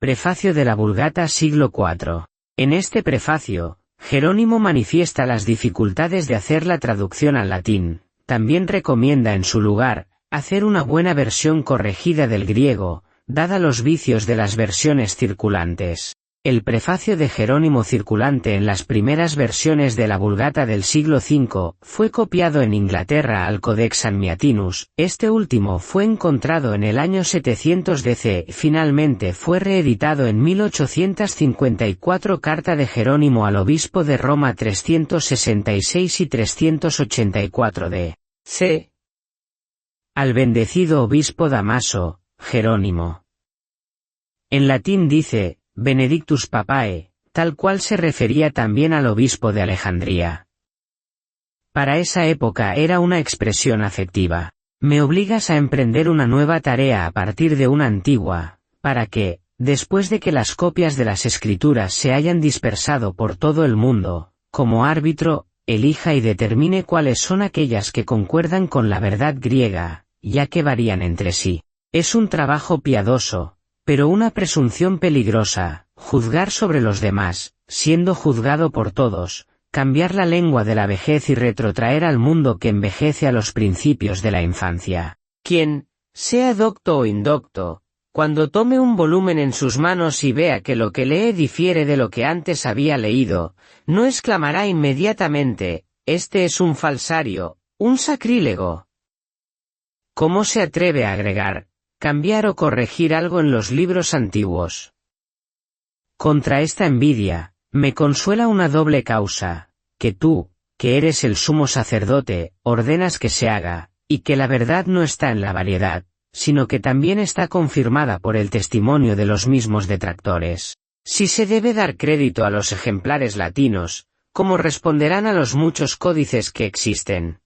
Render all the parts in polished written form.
Prefacio de la Vulgata siglo IV. En este prefacio, Jerónimo manifiesta las dificultades de hacer la traducción al latín. También recomienda en su lugar, hacer una buena versión corregida del griego, dada los vicios de las versiones circulantes. El prefacio de Jerónimo circulante en las primeras versiones de la Vulgata del siglo V fue copiado en Inglaterra al Codex Amiatinus. Este último fue encontrado en el año 700 DC. Finalmente fue reeditado en 1854. Carta de Jerónimo al obispo de Roma 366 y 384 DC. Al bendecido obispo Damaso, Jerónimo. En latín dice Benedictus Papae, tal cual se refería también al obispo de Alejandría. Para esa época era una expresión afectiva. Me obligas a emprender una nueva tarea a partir de una antigua, para que, después de que las copias de las escrituras se hayan dispersado por todo el mundo, como árbitro, elija y determine cuáles son aquellas que concuerdan con la verdad griega, ya que varían entre sí. Es un trabajo piadoso, pero una presunción peligrosa, juzgar sobre los demás, siendo juzgado por todos, cambiar la lengua de la vejez y retrotraer al mundo que envejece a los principios de la infancia. Quien, sea docto o indocto, cuando tome un volumen en sus manos y vea que lo que lee difiere de lo que antes había leído, no exclamará inmediatamente, este es un falsario, un sacrílego. ¿Cómo se atreve a agregar, cambiar o corregir algo en los libros antiguos? Contra esta envidia, me consuela una doble causa, que tú, que eres el sumo sacerdote, ordenas que se haga, y que la verdad no está en la variedad, sino que también está confirmada por el testimonio de los mismos detractores. Si se debe dar crédito a los ejemplares latinos, ¿cómo responderán a los muchos códices que existen?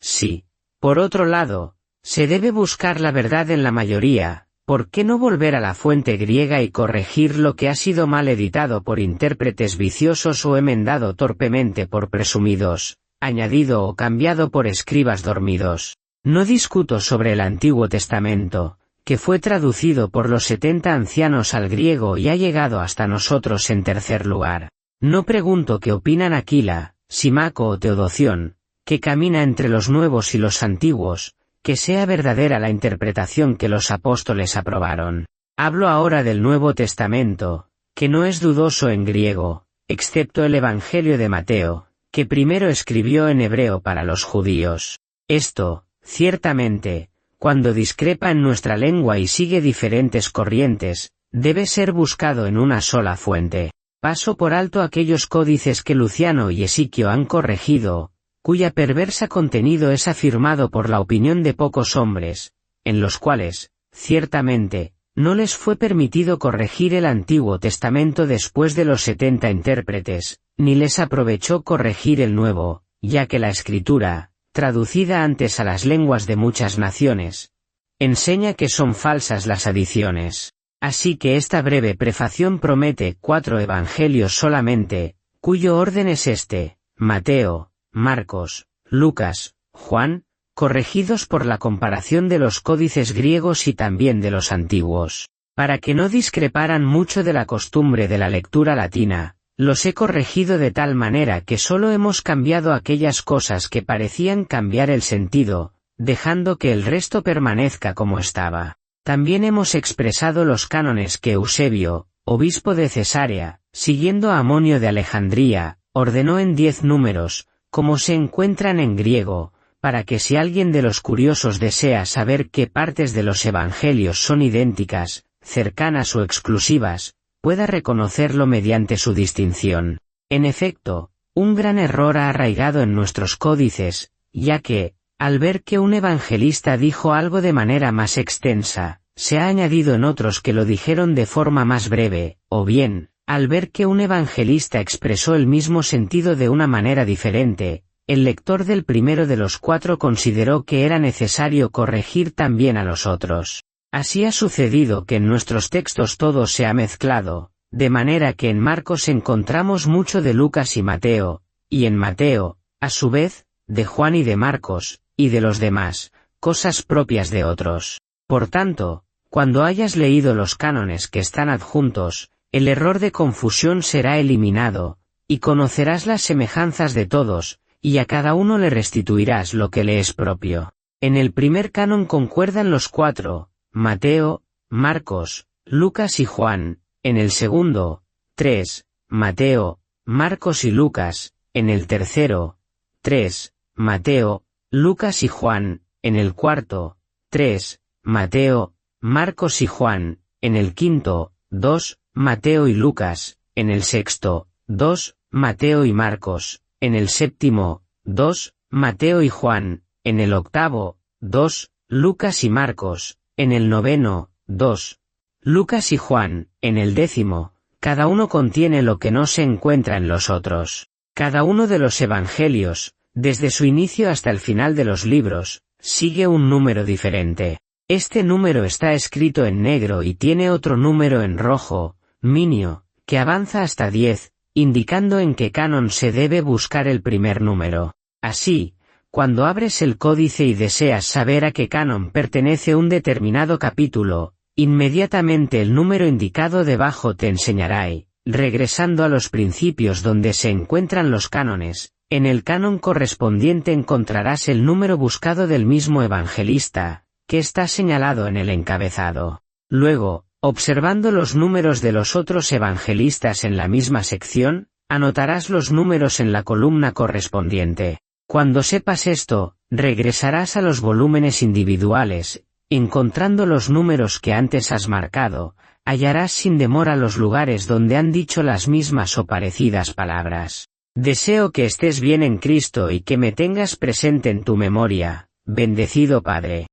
Sí. Por otro lado, se debe buscar la verdad en la mayoría. ¿Por qué no volver a la fuente griega y corregir lo que ha sido mal editado por intérpretes viciosos o enmendado torpemente por presumidos, añadido o cambiado por escribas dormidos? No discuto sobre el Antiguo Testamento, que fue traducido por los 70 ancianos al griego y ha llegado hasta nosotros en tercer lugar. No pregunto qué opinan Aquila, Simaco o Teodoción, que camina entre los nuevos y los antiguos, que sea verdadera la interpretación que los apóstoles aprobaron. Hablo ahora del Nuevo Testamento, que no es dudoso en griego, excepto el Evangelio de Mateo, que primero escribió en hebreo para los judíos. Esto, ciertamente, cuando discrepa en nuestra lengua y sigue diferentes corrientes, debe ser buscado en una sola fuente. Paso por alto aquellos códices que Luciano y Esiquio han corregido, cuya perversa contenido es afirmado por la opinión de pocos hombres, en los cuales, ciertamente, no les fue permitido corregir el Antiguo Testamento después de los 70 intérpretes, ni les aprovechó corregir el Nuevo, ya que la Escritura, traducida antes a las lenguas de muchas naciones, enseña que son falsas las adiciones. Así que esta breve prefación promete 4 evangelios solamente, cuyo orden es este: Mateo, Marcos, Lucas, Juan, corregidos por la comparación de los códices griegos y también de los antiguos. Para que no discreparan mucho de la costumbre de la lectura latina, los he corregido de tal manera que solo hemos cambiado aquellas cosas que parecían cambiar el sentido, dejando que el resto permanezca como estaba. También hemos expresado los cánones que Eusebio, obispo de Cesarea, siguiendo a Amonio de Alejandría, ordenó en 10 números, como se encuentran en griego, para que si alguien de los curiosos desea saber qué partes de los evangelios son idénticas, cercanas o exclusivas, pueda reconocerlo mediante su distinción. En efecto, un gran error ha arraigado en nuestros códices, ya que, al ver que un evangelista dijo algo de manera más extensa, se ha añadido en otros que lo dijeron de forma más breve, o bien, al ver que un evangelista expresó el mismo sentido de una manera diferente, el lector del primero de los 4 consideró que era necesario corregir también a los otros. Así ha sucedido que en nuestros textos todo se ha mezclado, de manera que en Marcos encontramos mucho de Lucas y Mateo, y en Mateo, a su vez, de Juan y de Marcos, y de los demás, cosas propias de otros. Por tanto, Cuando hayas leído los cánones que están adjuntos, el error de confusión será eliminado, y conocerás las semejanzas de todos, y a cada uno le restituirás lo que le es propio. En el primer canon concuerdan los 4, Mateo, Marcos, Lucas y Juan, en el segundo, 3, Mateo, Marcos y Lucas, en el tercero, 3, Mateo, Lucas y Juan, en el cuarto, 3, Mateo, Marcos y Juan, en el quinto, 2, Mateo y Lucas, en el sexto, 2, Mateo y Marcos, en el séptimo, 2, Mateo y Juan, en el octavo, 2, Lucas y Marcos, en el noveno, 2, Lucas y Juan, en el décimo. Cada uno contiene lo que no se encuentra en los otros. Cada uno de los evangelios, desde su inicio hasta el final de los libros, sigue un número diferente. Este número está escrito en negro y tiene otro número en rojo, minio, que avanza hasta 10, indicando en qué canon se debe buscar el primer número. Así, cuando abres el códice y deseas saber a qué canon pertenece un determinado capítulo, inmediatamente el número indicado debajo te enseñará y, regresando a los principios donde se encuentran los cánones, en el canon correspondiente encontrarás el número buscado del mismo evangelista, que está señalado en el encabezado. Luego, observando los números de los otros evangelistas en la misma sección, anotarás los números en la columna correspondiente. Cuando sepas esto, regresarás a los volúmenes individuales. Encontrando los números que antes has marcado, hallarás sin demora los lugares donde han dicho las mismas o parecidas palabras. Deseo que estés bien en Cristo y que me tengas presente en tu memoria, bendecido Padre.